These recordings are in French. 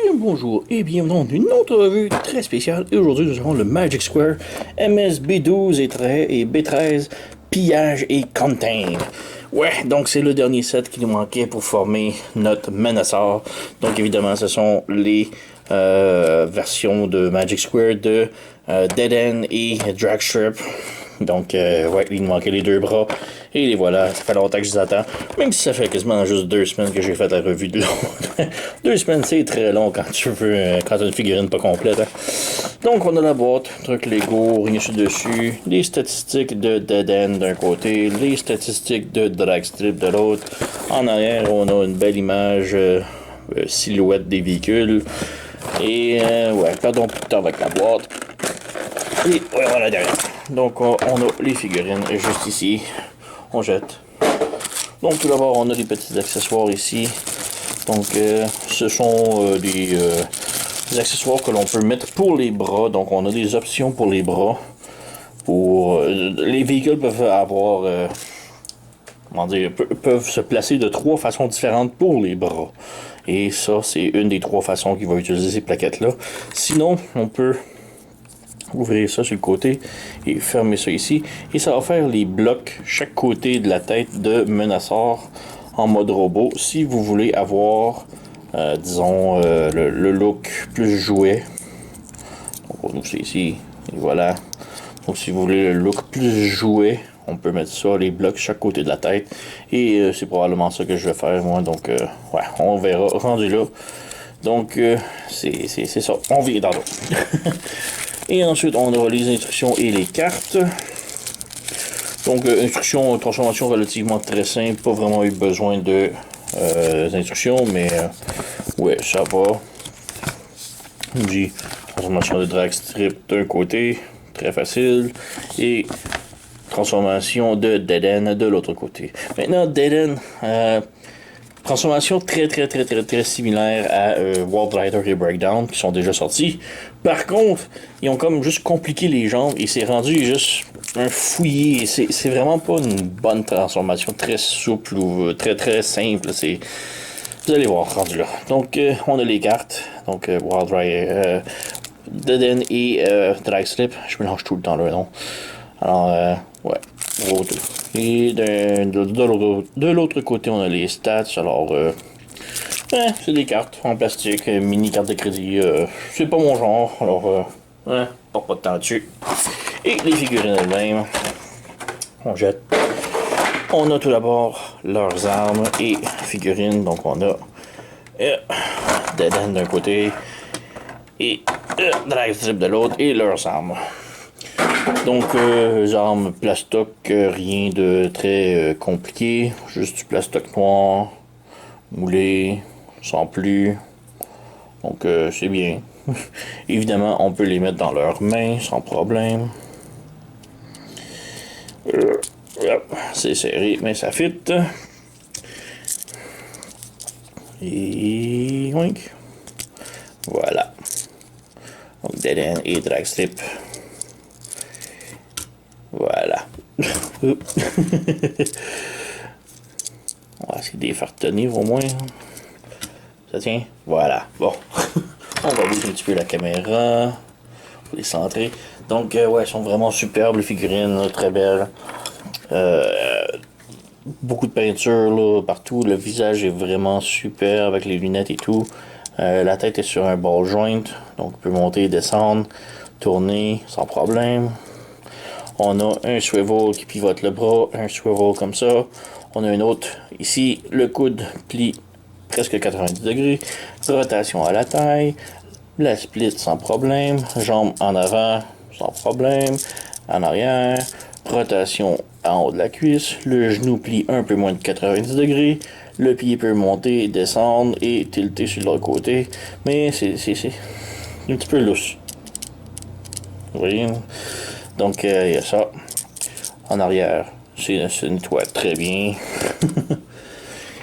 Et bonjour et bienvenue dans une autre revue très spéciale. Et aujourd'hui, nous avons le Magic Square MS-B12 et B13 Pillage et Contain. Ouais, donc c'est le dernier set qui nous manquait pour former notre Menaceur. Donc évidemment, ce sont les versions de Magic Square de Dead End et Dragstrip. Donc, ouais, il nous manquait les deux bras. Et les voilà, ça fait longtemps que je les attends. Même si ça fait quasiment juste 2 semaines que j'ai fait la revue de l'autre. 2 semaines, c'est très long quand tu veux, quand tu as une figurine pas complète. Hein. Donc, on a la boîte, truc Lego, rien dessus. Les statistiques de Dead End d'un côté, les statistiques de Dragstrip de l'autre. En arrière, on a une belle image silhouette des véhicules. Et, ouais, perdons plus de temps avec la boîte. Et ouais, voilà derrière. Donc on a les figurines juste ici. On jette. Donc tout d'abord on a des petits accessoires ici. Donc ce sont des accessoires que l'on peut mettre pour les bras. Donc on a des options pour les bras. Pour les véhicules peuvent avoir comment dire, peuvent se placer de 3 façons différentes pour les bras. Et ça c'est une des 3 façons qui va utiliser ces plaquettes là. Sinon on peut ouvrir ça sur le côté et fermer ça ici. Et ça va faire les blocs chaque côté de la tête de Menaceur en mode robot. Si vous voulez avoir, disons, le look plus jouet. Donc on ouvre ça ici. Et voilà. Donc si vous voulez le look plus jouet, on peut mettre ça, les blocs chaque côté de la tête. Et c'est probablement ça que je vais faire moi. Donc ouais, on verra rendu là. Donc c'est ça. On vient dans l'autre. Et ensuite, on aura les instructions et les cartes. Donc, instructions, transformation relativement très simple. Pas vraiment eu besoin de instructions, mais ouais, ça va. On dit transformation de Dragstrip d'un côté, très facile. Et transformation de Dead End de l'autre côté. Maintenant, Dead End, transformation très similaire à World Rider et Breakdown qui sont déjà sortis. Par contre, ils ont comme juste compliqué les jambes et c'est rendu juste un fouillis. C'est vraiment pas une bonne transformation très souple ou très simple. Vous allez voir rendu là. Donc on a les cartes. Donc World Rider, Dead End et Dragstrip. Je mélange tout le temps là, non? Alors ouais. Et de l'autre côté, on a les stats. Alors, c'est des cartes en plastique, mini carte de crédit. C'est pas mon genre, alors, porte pas de temps dessus. Et les figurines elles-mêmes, on jette. On a tout d'abord leurs armes et figurines. Donc, on a Dead End d'un côté et Dragstrip de l'autre et leurs armes. Donc, armes plastoc, rien de très compliqué, juste du plastoc noir, moulé, sans plus. Donc, c'est bien. Évidemment, on peut les mettre dans leurs mains sans problème. C'est serré, mais ça fit. Et wink. Voilà. Donc, Dead End et Dragstrip. Voilà. On va essayer de les faire tenir au moins. Ça tient? Voilà. Bon. On va bouger un petit peu la caméra. Pour les centrer. Donc, ouais, elles sont vraiment superbes, les figurines. Là, très belles. Beaucoup de peinture là, partout. Le visage est vraiment super avec les lunettes et tout. La tête est sur un ball joint. Donc, on peut monter et descendre. Tourner sans problème. On a un swivel qui pivote le bras, un swivel comme ça. On a un autre ici, le coude plie presque 90 degrés. Rotation à la taille, la split sans problème, jambe en avant sans problème, en arrière, rotation en haut de la cuisse, le genou plie un peu moins de 90 degrés, le pied peut monter, et descendre et tilter sur l'autre côté, mais c'est un petit peu lousse. Vous voyez? Donc, il y a ça. En arrière, c'est nettoie très bien.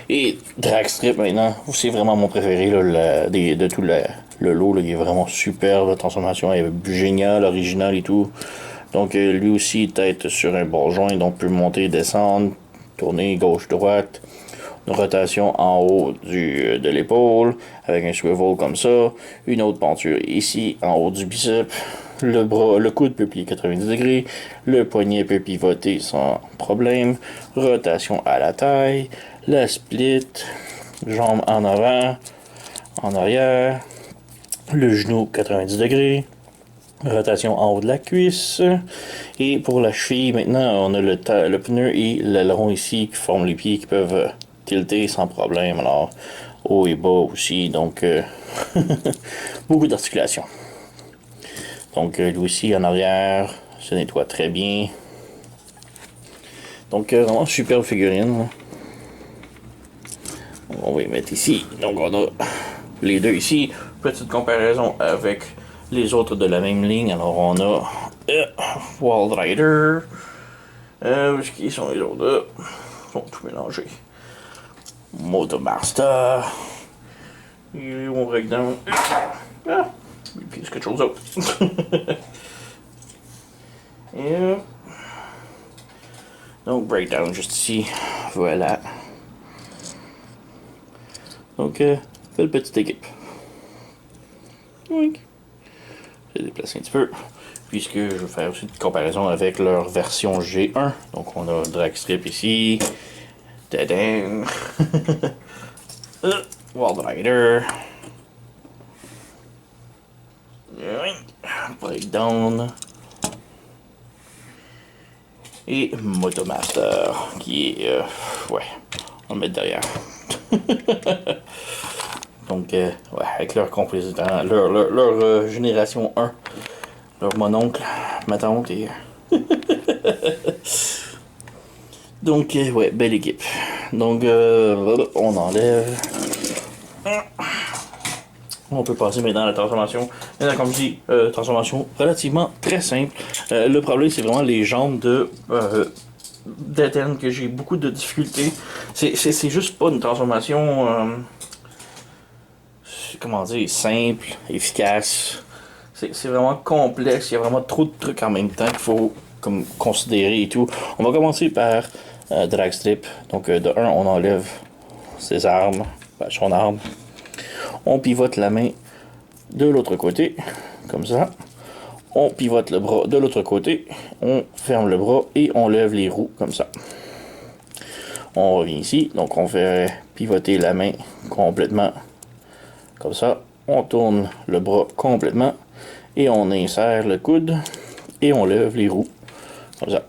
Et Dragstrip, maintenant, c'est vraiment mon préféré là, de tout le lot. Là, il est vraiment super. La transformation est géniale, originale et tout. Donc, lui aussi, tête sur un ball joint. Donc, on peut monter, descendre, tourner gauche-droite. Une rotation en haut de l'épaule, avec un swivel comme ça. Une autre penture ici, en haut du bicep. Le bras, le coude peut plier 90 degrés. Le poignet peut pivoter sans problème. Rotation à la taille. La split. Jambe en avant, en arrière. Le genou 90 degrés. Rotation en haut de la cuisse. Et pour la cheville, maintenant, on a le pneu et l'aileron ici qui forment les pieds qui peuvent tilter sans problème. Alors, haut et bas aussi. Donc, beaucoup d'articulation. Donc, lui aussi en arrière, se nettoie très bien. Donc, vraiment superbe figurine. On va y mettre ici. Donc, on a les deux ici. Petite comparaison avec les autres de la même ligne. Alors, on a Wild Rider. Qui sont les autres? Ils sont tout mélangés. Motomaster. Et mon breakdown. Ah! Et puis, c'est quelque chose d'autre. Et, donc, breakdown juste ici. Voilà. Donc, belle petite équipe. Oui. Je vais déplacer un petit peu. Puisque je vais faire aussi une comparaison avec leur version G1. Donc, on a Dragstrip ici. Tadam! Wild Rider. Breakdown. Et Motomaster, qui est... ouais, on va le mettre derrière. Donc, ouais, avec leur compositeur, leur génération 1. Leur mononcle, ma tante et... Donc, ouais, belle équipe. Donc, on enlève. On peut passer maintenant à la transformation. Et comme je dis, transformation relativement très simple. Le problème, c'est vraiment les jambes de Dead End que j'ai beaucoup de difficultés. C'est juste pas une transformation, comment dire, simple, efficace. C'est vraiment complexe. Il y a vraiment trop de trucs en même temps qu'il faut comme considérer et tout. On va commencer par Dragstrip. Donc, de 1, on enlève ses armes, son arme. On pivote la main de l'autre côté, comme ça. On pivote le bras de l'autre côté. On ferme le bras et on lève les roues, comme ça. On revient ici. Donc, on fait pivoter la main complètement, comme ça. On tourne le bras complètement. Et on insère le coude. Et on lève les roues, comme ça.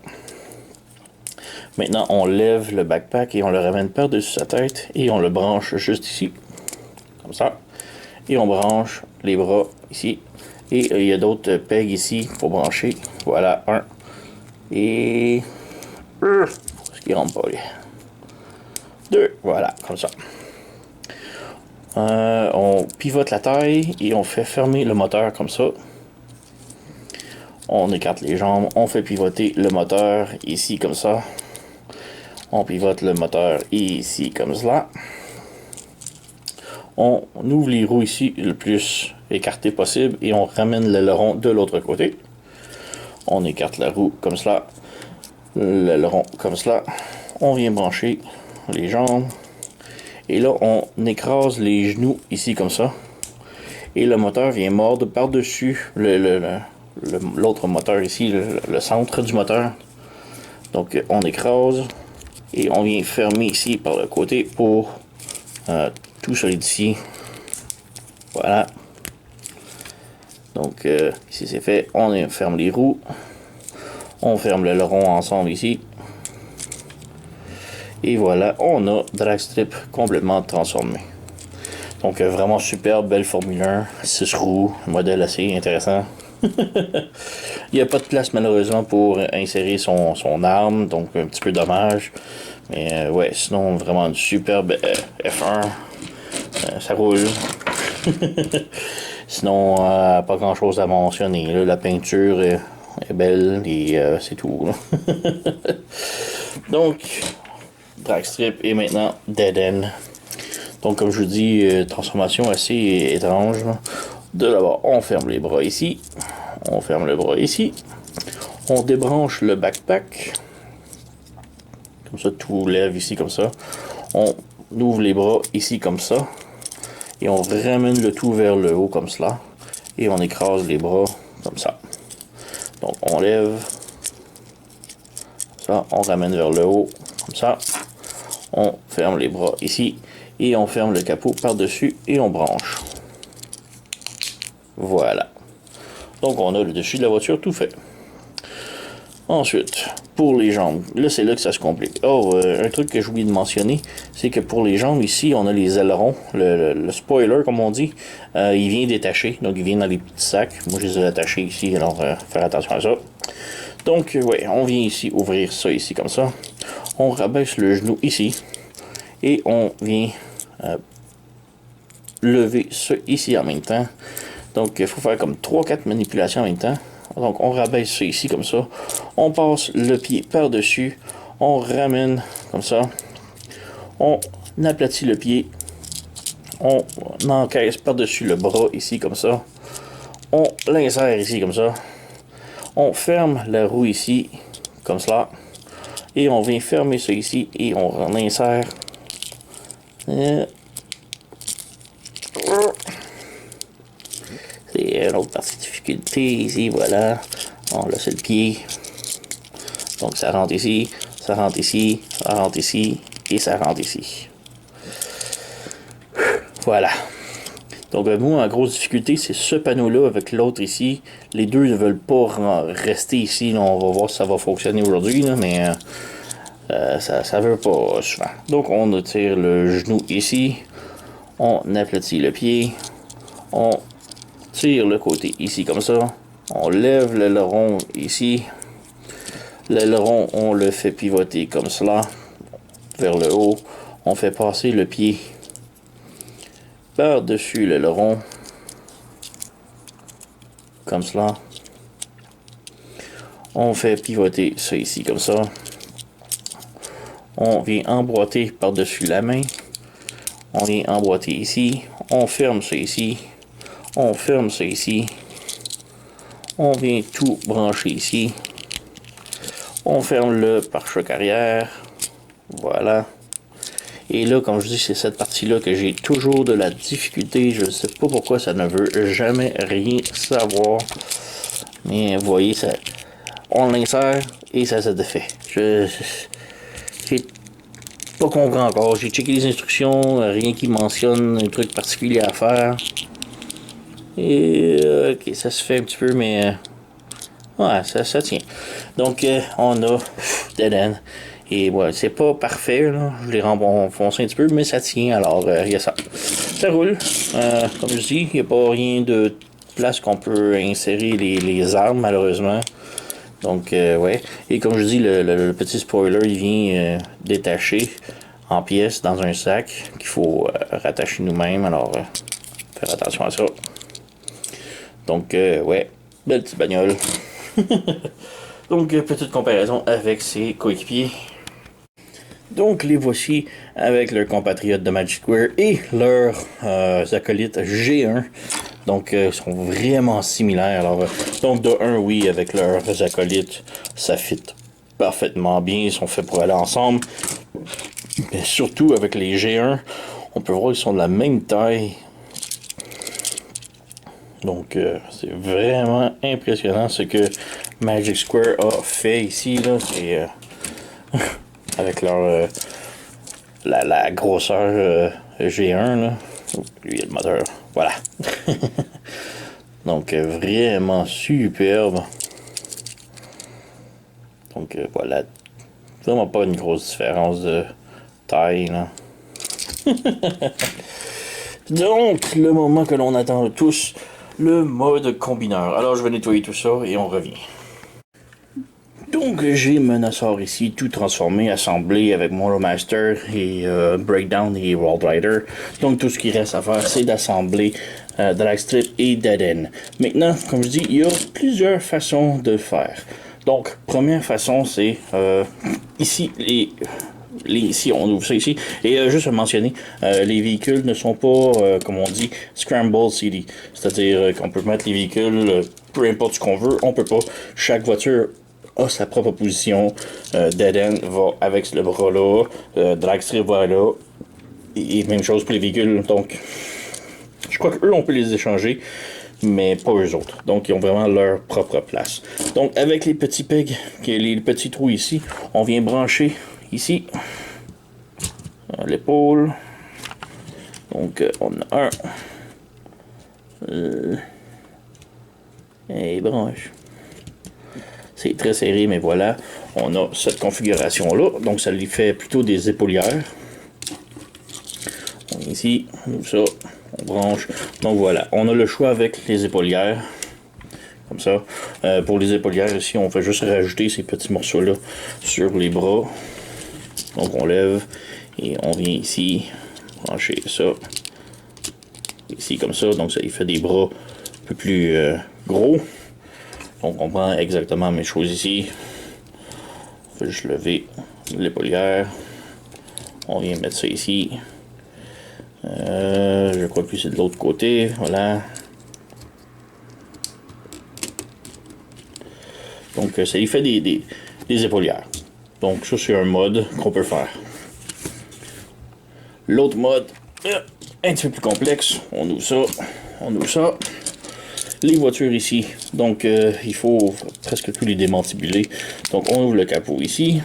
Maintenant, on lève le backpack et on le ramène par-dessus sa tête. Et on le branche juste ici, comme ça. Et on branche les bras ici. Et il y a d'autres pegs ici pour brancher. Voilà, un. Et... ce qui rentre pas, lui. 2, voilà, comme ça. On pivote la taille et on fait fermer le moteur comme ça. On écarte les jambes, on fait pivoter le moteur ici comme ça. On pivote le moteur ici comme cela. On ouvre les roues ici le plus écarté possible et on ramène l'aileron de l'autre côté. On écarte la roue comme cela, l'aileron comme cela. On vient brancher les jambes et là on écrase les genoux ici comme ça. Et le moteur vient mordre par-dessus l'autre moteur ici, le centre du moteur. Donc on écrase et on vient fermer ici par le côté pour tout solidifier. Voilà. Donc ici c'est fait. On ferme les roues. On ferme l'aileron ensemble ici. Et voilà, on a Dragstrip complètement transformé. Donc vraiment superbe, belle Formule 1, 6 roues, modèle assez intéressant. Il n'y a pas de place malheureusement pour insérer son arme, donc un petit peu dommage. Mais ouais, sinon vraiment une superbe F1. Ça roule. Sinon, pas grand chose à mentionner. Là. La peinture est belle et c'est tout. Donc, Dragstrip et maintenant Dead End. Donc, comme je vous dis, transformation assez étrange. De d'abord, on ferme les bras ici. On ferme le bras ici. On débranche le backpack. Comme ça, tout lève ici, comme ça. On ouvre les bras ici comme ça. Et on ramène le tout vers le haut comme cela. Et on écrase les bras comme ça. Donc on lève. Ça, on ramène vers le haut comme ça. On ferme les bras ici. Et on ferme le capot par-dessus et on branche. Voilà. Donc on a le dessus de la voiture tout fait. Ensuite, pour les jambes, là c'est là que ça se complique. Oh, un truc que j'ai oublié de mentionner, c'est que pour les jambes ici, on a les ailerons, le spoiler comme on dit, il vient détaché, donc il vient dans les petits sacs. Moi je les ai attachés ici, alors faire attention à ça. Donc ouais, on vient ici ouvrir ça ici comme ça. On rabaisse le genou ici et on vient lever ça ici en même temps. Donc il faut faire comme 3-4 manipulations en même temps. Donc on rabaisse ça ici comme ça. On passe le pied par-dessus. On ramène comme ça. On aplatit le pied. On encaisse par-dessus le bras ici comme ça. On l'insère ici comme ça. On ferme la roue ici comme cela. Et on vient fermer ça ici et on insère. C'est une autre partie de difficulté ici, voilà. On laisse le pied. Donc ça rentre ici, ça rentre ici, ça rentre ici et ça rentre ici. Voilà. Donc moi, ma grosse difficulté, c'est ce panneau-là avec l'autre ici. Les deux ne veulent pas rester ici. Là, on va voir si ça va fonctionner aujourd'hui, mais ça ne veut pas souvent. Donc on tire le genou ici. On aplatit le pied. On tire le côté ici comme ça. On lève l'aileron ici. L'aileron, on le fait pivoter comme cela vers le haut. On fait passer le pied par-dessus l'aileron comme cela. On fait pivoter ça ici comme ça. On vient emboîter par-dessus la main. On vient emboîter ici. On ferme ça ici. On ferme ça ici. On vient tout brancher ici. On ferme le pare-choc arrière. Voilà. Et là, comme je dis, c'est cette partie-là que j'ai toujours de la difficulté. Je ne sais pas pourquoi ça ne veut jamais rien savoir. Mais vous voyez, ça, on l'insère et ça se défait. J'ai pas compris encore. J'ai checké les instructions, rien qui mentionne un truc particulier à faire. Et ok, ça se fait un petit peu, mais ouais, ça tient. Donc on a dead end. Et ouais, c'est pas parfait, là. Je l'ai renfoncé un petit peu, mais ça tient. Alors il y a ça. Ça roule. Comme je dis, il n'y a pas rien de place qu'on peut insérer les armes, malheureusement. Donc ouais. Et comme je dis, le petit spoiler, il vient détaché en pièces dans un sac qu'il faut rattacher nous-mêmes. Alors faire attention à ça. Donc, ouais, belle petite bagnole. Donc, petite comparaison avec ses coéquipiers. Donc, les voici avec leurs compatriotes de Magic Square et leurs acolytes G1. Donc, ils sont vraiment similaires. Alors, donc, de 1, oui, avec leurs acolytes, ça fit parfaitement bien. Ils sont faits pour aller ensemble. Mais surtout avec les G1, on peut voir qu'ils sont de la même taille. Donc, c'est vraiment impressionnant ce que Magic Square a fait ici. Là, c'est avec leur la grosseur G1. Là. Lui, le moteur. Voilà. Donc, vraiment superbe. Donc, voilà. Vraiment pas une grosse différence de taille. Là. Donc, le moment que l'on attend tous. Le mode combineur. Alors je vais nettoyer tout ça et on revient. Donc j'ai Menasor ici tout transformé, assemblé avec Monomaster et Breakdown et World Rider. Donc tout ce qui reste à faire c'est d'assembler Dragstrip et Dead End. Maintenant, comme je dis, il y a plusieurs façons de le faire. Donc première façon c'est ici ici, on ouvre ça ici. Et juste à mentionner, les véhicules ne sont pas, comme on dit, Scramble City. C'est-à-dire qu'on peut mettre les véhicules, peu importe ce qu'on veut, on peut pas. Chaque voiture a sa propre position. Dead End va avec le bras là. Dragstrip va là. Et même chose pour les véhicules. Donc, je crois qu'eux, on peut les échanger, mais pas eux autres. Donc, ils ont vraiment leur propre place. Donc, avec les petits pegs, les petits trous ici, on vient brancher ici l'épaule. Donc, on a un. Et branche. C'est très serré, mais voilà. On a cette configuration-là. Donc, ça lui fait plutôt des épaulières. On vient ici, on ouvre ça, on branche. Donc, voilà. On a le choix avec les épaulières. Comme ça. Pour les épaulières, ici, on fait juste rajouter ces petits morceaux-là sur les bras. Donc, on lève et on vient ici brancher ça. Ici, comme ça. Donc, ça il fait des bras un peu plus gros. Donc, on prend exactement la même chose ici. On fait juste lever l'épaulière. On vient mettre ça ici. Je crois que c'est de l'autre côté. Voilà. Donc, ça lui fait des épaulières. Donc, ça, c'est un mode qu'on peut faire. L'autre mode, un petit peu plus complexe. On ouvre ça. On ouvre ça. Les voitures ici. Donc, il faut presque tous les démantibuler. Donc, on ouvre le capot ici.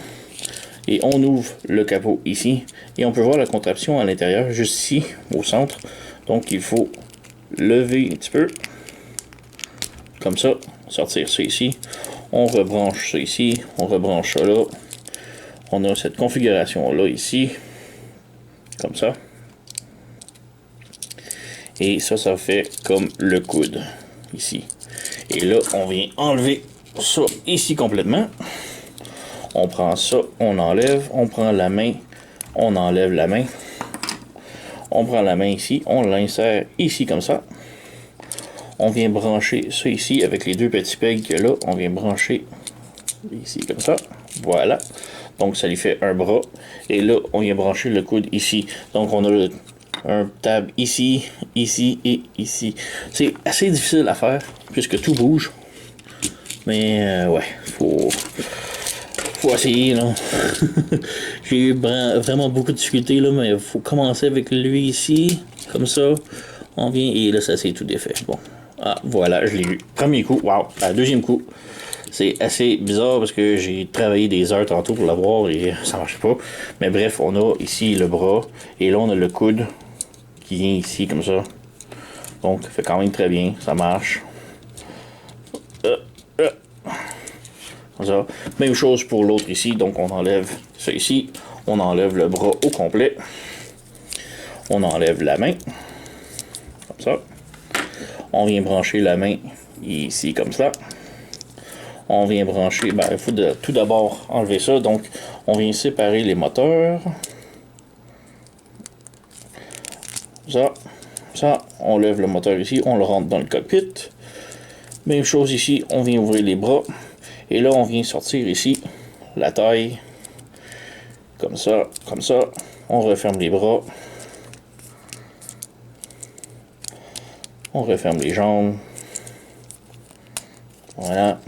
Et on ouvre le capot ici. Et on peut voir la contraption à l'intérieur, juste ici, au centre. Donc, il faut lever un petit peu. Comme ça. Sortir ça ici. On rebranche ça ici. On rebranche ça là. On a cette configuration-là ici. Comme ça. Et ça fait comme le coude. Ici. Et là, on vient enlever ça ici complètement. On prend ça, on enlève. On prend la main, on enlève la main. On prend la main ici, on l'insère ici comme ça. On vient brancher ça ici avec les deux petits pegs que là. On vient brancher ici comme ça. Voilà. Donc, ça lui fait un bras. Et là, on vient brancher le coude ici. Donc, on a un tab ici, ici et ici. C'est assez difficile à faire puisque tout bouge. Mais ouais, faut essayer là. J'ai eu vraiment beaucoup de difficultés là, mais il faut commencer avec lui ici, comme ça. On vient et là ça s'est tout défait. Bon, ah voilà, je l'ai eu. Premier coup, wow. Deuxième coup, c'est assez bizarre parce que j'ai travaillé des heures tantôt pour l'avoir et ça marche pas. Mais bref, on a ici le bras et là on a le coude qui vient ici comme ça. Donc, ça fait quand même très bien, ça marche. Comme ça. Même chose pour l'autre ici, donc on enlève ça ici. On enlève le bras au complet. On enlève la main. Comme ça. On vient brancher la main ici comme ça. On vient brancher, il faut tout d'abord enlever ça, donc on vient séparer les moteurs. Ça, on lève le moteur ici, on le rentre dans le cockpit. Même chose ici, on vient ouvrir les bras. Et là, on vient sortir ici la taille. Comme ça, comme ça. On referme les bras. On referme les jambes. Voilà.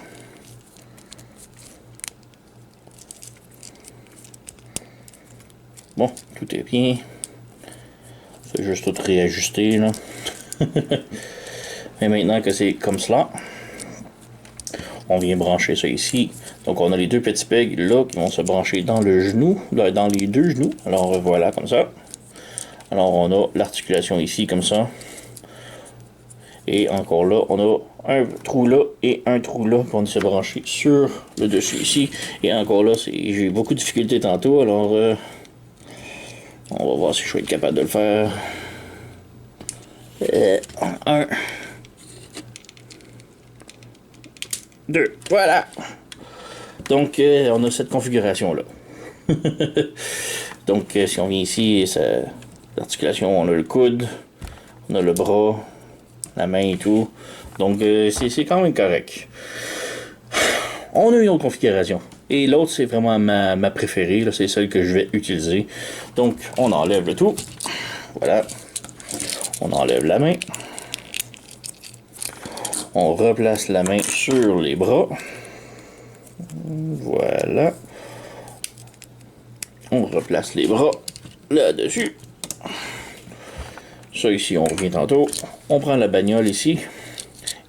Bon, tout est bien. C'est juste tout réajuster là. Et maintenant que c'est comme cela, on vient brancher ça ici. Donc on a les deux petits pegs là qui vont se brancher dans le genou, dans les deux genoux. Alors voilà comme ça. Alors on a l'articulation ici comme ça. Et encore là, on a un trou là et un trou là qui vont se brancher sur le dessus ici. Et encore là, j'ai eu beaucoup de difficultés tantôt. Alors on va voir si je vais être capable de le faire. Un. 2. Voilà. Donc, on a cette configuration-là. Donc, si on vient ici, l'articulation, on a le coude, on a le bras, la main et tout. Donc, c'est quand même correct. On a une autre configuration. Et l'autre, c'est vraiment ma préférée. C'est celle que je vais utiliser. Donc, on enlève le tout. Voilà. On enlève la main. On replace la main sur les bras. Voilà. On replace les bras là-dessus. Ça ici, on revient tantôt. On prend la bagnole ici.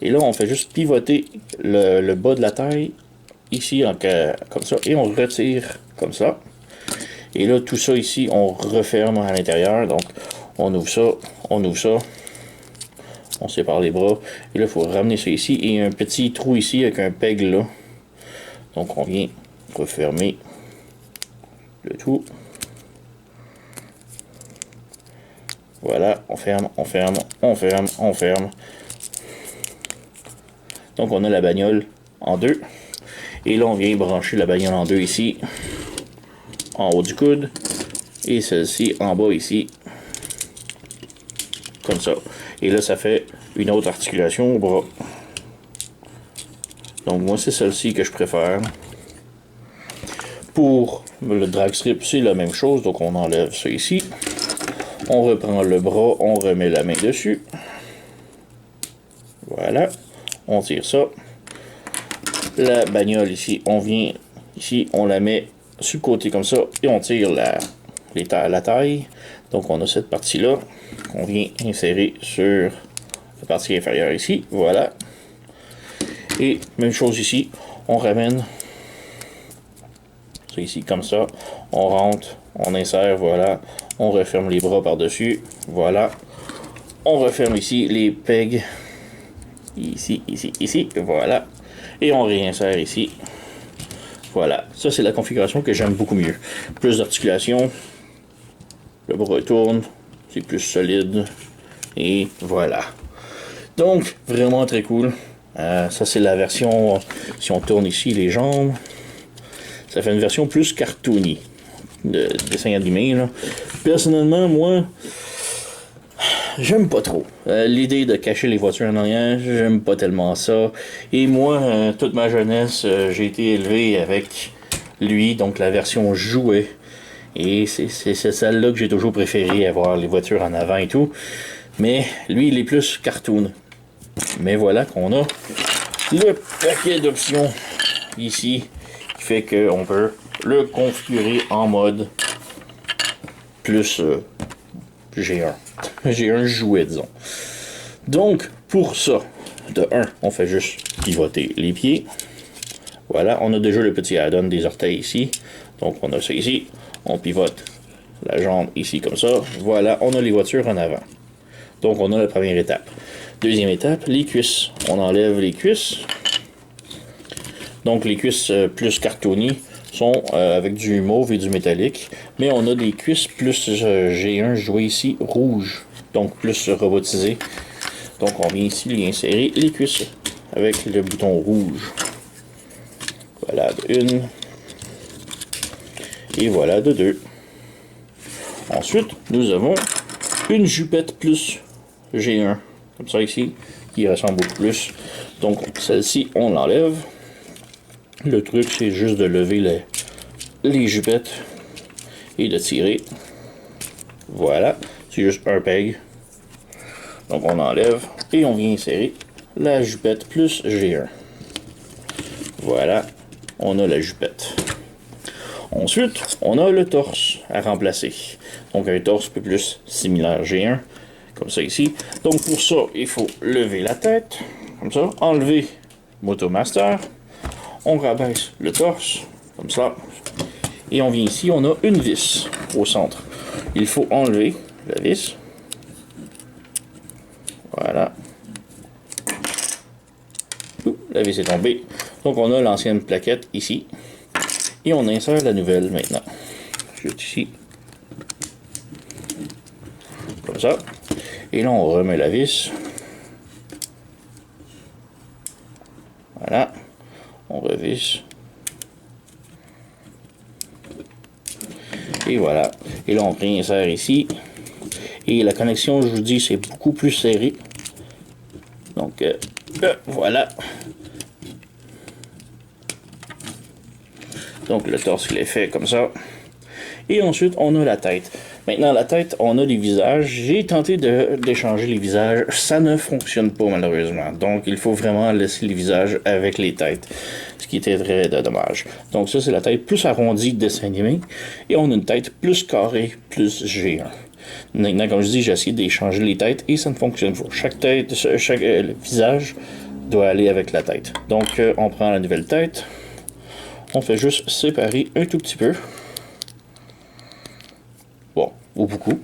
Et là, on fait juste pivoter le bas de la taille ici, comme ça. Et on retire comme ça. Et là, tout ça ici, on referme à l'intérieur. Donc, on ouvre ça, on ouvre ça. On sépare les bras. Et là, il faut ramener ça ici. Et un petit trou ici avec un peg là. Donc, on vient refermer le tout. Voilà, on ferme, on ferme, on ferme, on ferme. Donc, on a la bagnole en deux. Et là, on vient brancher la bagnole en deux ici. En haut du coude. Et celle-ci en bas ici. Comme ça. Et là, ça fait une autre articulation au bras. Donc, moi, c'est celle-ci que je préfère. Pour le drag strip, c'est la même chose. Donc, on enlève ça ici. On reprend le bras, on remet la main dessus. Voilà. On tire ça. La bagnole ici, on vient ici, on la met sur le côté comme ça. Et on tire la taille. Donc, on a cette partie-là qu'on vient insérer sur la partie inférieure ici. Voilà. Et même chose ici. On ramène ça ici comme ça. On rentre, on insère, voilà. On referme les bras par-dessus. Voilà. On referme ici les pegs. Ici, ici, ici. Voilà. Et on réinsère ici. Voilà. Ça, c'est la configuration que j'aime beaucoup mieux. Plus d'articulation. Le bras tourne. C'est plus solide. Et voilà. Donc, vraiment très cool. Ça, c'est la version... Si on tourne ici les jambes, ça fait une version plus cartoony de dessin animé, là. Personnellement, moi, j'aime pas trop. L'idée de cacher les voitures en arrière, j'aime pas tellement ça. Et moi, toute ma jeunesse, j'ai été élevé avec lui, donc la version jouet. Et c'est celle-là que j'ai toujours préféré, avoir les voitures en avant et tout. Mais lui, il est plus cartoon. Mais voilà qu'on a le paquet d'options ici qui fait qu'on peut le configurer en mode plus G1. G1 jouet, disons. Donc, pour ça, de 1, on fait juste pivoter les pieds. Voilà, on a déjà le petit add-on des orteils ici. Donc, on a ça ici. On pivote la jambe ici comme ça. Voilà, on a les voitures en avant. Donc, on a la première étape. Deuxième étape, les cuisses. On enlève les cuisses. Donc, les cuisses plus cartoony sont avec du mauve et du métallique. Mais on a des cuisses plus G1 joué ici, rouge. Donc, plus robotisé. Donc, on vient ici lui insérer les cuisses avec le bouton rouge. Voilà, de 1. Et voilà, de 2. Ensuite, nous avons une jupette plus G1. Comme ça ici, qui ressemble beaucoup plus. Donc, celle-ci, on l'enlève. Le truc, c'est juste de lever les jupettes et de tirer. Voilà. C'est juste un peg. Donc, on enlève et on vient insérer la jupette plus G1. Voilà. On a la jupette. Ensuite, on a le torse à remplacer. Donc, un torse un peu plus similaire G1. Comme ça ici. Donc pour ça, il faut lever la tête. Comme ça. Enlever Motomaster. On rabaisse le torse. Comme ça. Et on vient ici. On a une vis au centre. Il faut enlever la vis. Voilà. La vis est tombée. Donc on a l'ancienne plaquette ici. Et on insère la nouvelle maintenant. Juste ici. Comme ça. Et là, on remet la vis. Voilà. On revisse. Et voilà. Et là, on réinsère ici. Et la connexion, je vous dis, c'est beaucoup plus serré. Donc, voilà. Donc, le torse, il est fait comme ça. Et ensuite, on a la tête. Maintenant, la tête, on a les visages. J'ai tenté d'échanger les visages. Ça ne fonctionne pas, malheureusement. Donc, il faut vraiment laisser les visages avec les têtes. Ce qui était très dommage. Donc, ça, c'est la tête plus arrondie de dessin animé. Et on a une tête plus carrée, plus G1. Maintenant, comme je dis, j'ai essayé d'échanger les têtes et ça ne fonctionne pas. Chaque tête, le visage doit aller avec la tête. Donc, on prend la nouvelle tête. On fait juste séparer un tout petit peu. Bon, ou beaucoup.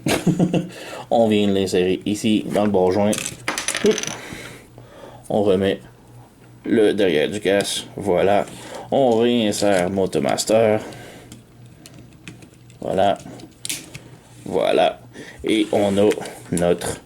On vient l'insérer ici dans le bord joint. On remet le derrière du casque. Voilà. On réinsère Motomaster. Voilà. Voilà. Et on a notre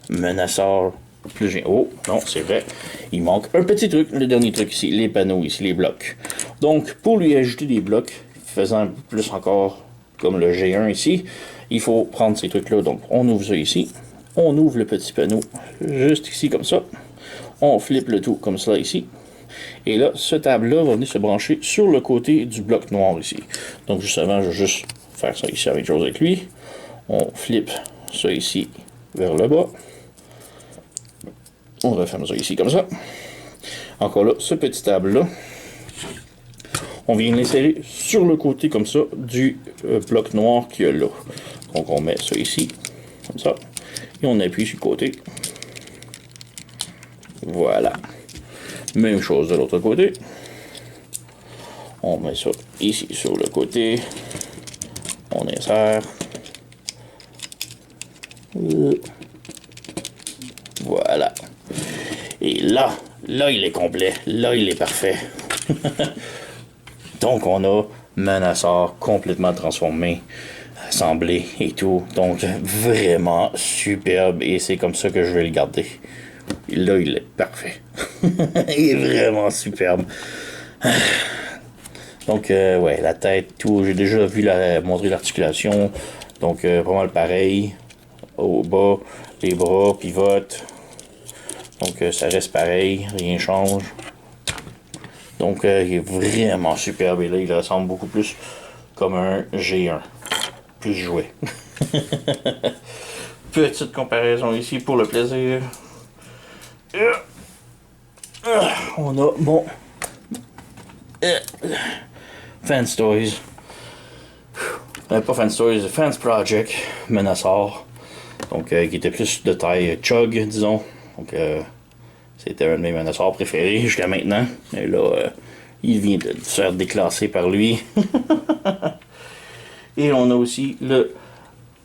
menaçeur plus géant. Oh, non, c'est vrai. Il manque un petit truc. Le dernier truc ici, les panneaux ici, les blocs. Donc, pour lui ajouter des blocs, faisant plus encore comme le G1 ici, il faut prendre ces trucs-là. Donc, on ouvre ça ici. On ouvre le petit panneau juste ici, comme ça. On flippe le tout comme ça ici. Et là, ce table-là va venir se brancher sur le côté du bloc noir ici. Donc, justement, je vais juste faire ça ici avec chose avec lui. On flippe ça ici vers le bas. On referme ça ici comme ça. Encore là, ce petit table-là, on vient l'insérer sur le côté comme ça du bloc noir qu'il y a là. Donc on met ça ici, comme ça, et on appuie sur le côté. Voilà. Même chose de l'autre côté. On met ça ici sur le côté. On insère. Voilà. Et là, il est complet. Là, il est parfait. Donc, on a Menaceur complètement transformé, assemblé et tout. Donc, vraiment superbe. Et c'est comme ça que je vais le garder. Et là, il est parfait. Il est vraiment superbe. Donc, ouais, la tête, tout. J'ai déjà vu montrer l'articulation. Donc, pas mal pareil. Au bas, les bras pivotent. Donc, ça reste pareil. Rien change. Donc, il est vraiment superbe. Et là, il ressemble beaucoup plus comme un G1. Plus jouet. Petite comparaison ici pour le plaisir. On a mon Fans Toys. Pas Fans Toys, Fans Project Menaceur. Donc, qui était plus de taille Chug, disons. Donc, c'était un de mes Menaceurs préférés jusqu'à maintenant. Et là, il vient de se faire déclasser par lui. Et on a aussi le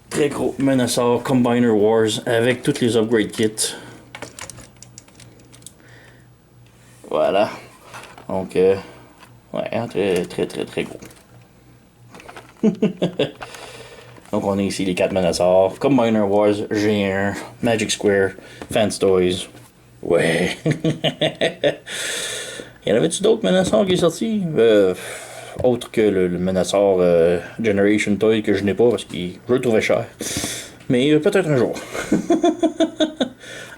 très gros Menaceur Combiner Wars avec toutes les upgrade kits. Voilà. Donc, ouais, très gros. Donc, on a ici les 4 Menaceurs Combiner Wars, G1, Magic Square, Fans Toys. Ouais. Y en avait-tu d'autres Menaceurs qui est sorti? Autre que le Menaceur Generation Toy que je n'ai pas parce que je le trouvais cher. Mais peut-être un jour.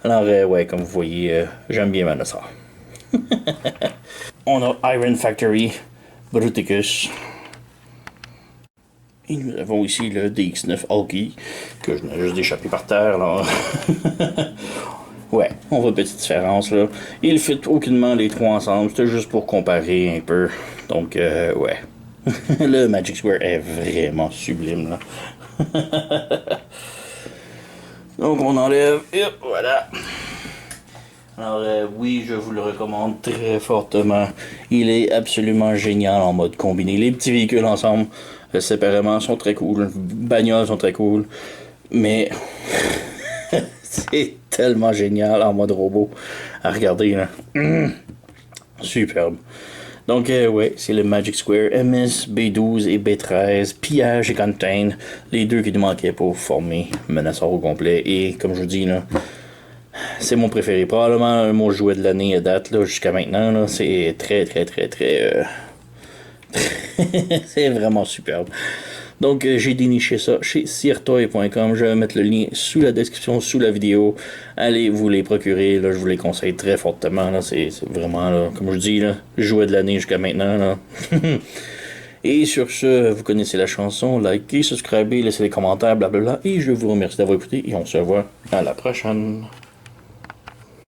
Alors, ouais, comme vous voyez, j'aime bien Menaceur. On a Iron Factory, Bruticus. Et nous avons ici le DX9 Hulky, que je n'ai juste échappé par terre, là. Ouais, on voit une petite différence, là. Ils fit aucunement les trois ensemble, c'était juste pour comparer un peu. Donc, ouais. Le Magic Square est vraiment sublime, là. Donc, on enlève, et voilà. Alors, oui, je vous le recommande très fortement. Il est absolument génial en mode combiné. Les petits véhicules ensemble, séparément, sont très cool. Les bagnoles sont très cool. Mais c'est tellement génial en mode robot à regarder, là. Superbe. Donc, ouais, c'est le Magic Square MS, B12 et B13, Pillage et Contain, les deux qui nous manquaient pour former Menaceur au complet. Et comme je vous dis, là, c'est mon préféré. Probablement mon jouet de l'année à date, là, jusqu'à maintenant. Là, c'est très. C'est vraiment superbe. Donc, j'ai déniché ça chez sirtoy.com. Je vais mettre le lien sous la description, sous la vidéo. Allez vous les procurer. Là, je vous les conseille très fortement. Là, c'est vraiment, là, comme je dis, là, jouet de l'année jusqu'à maintenant. Là. Et sur ce, vous connaissez la chanson. Likez, subscribez, laissez des commentaires, blablabla. Et je vous remercie d'avoir écouté. Et on se voit à la prochaine.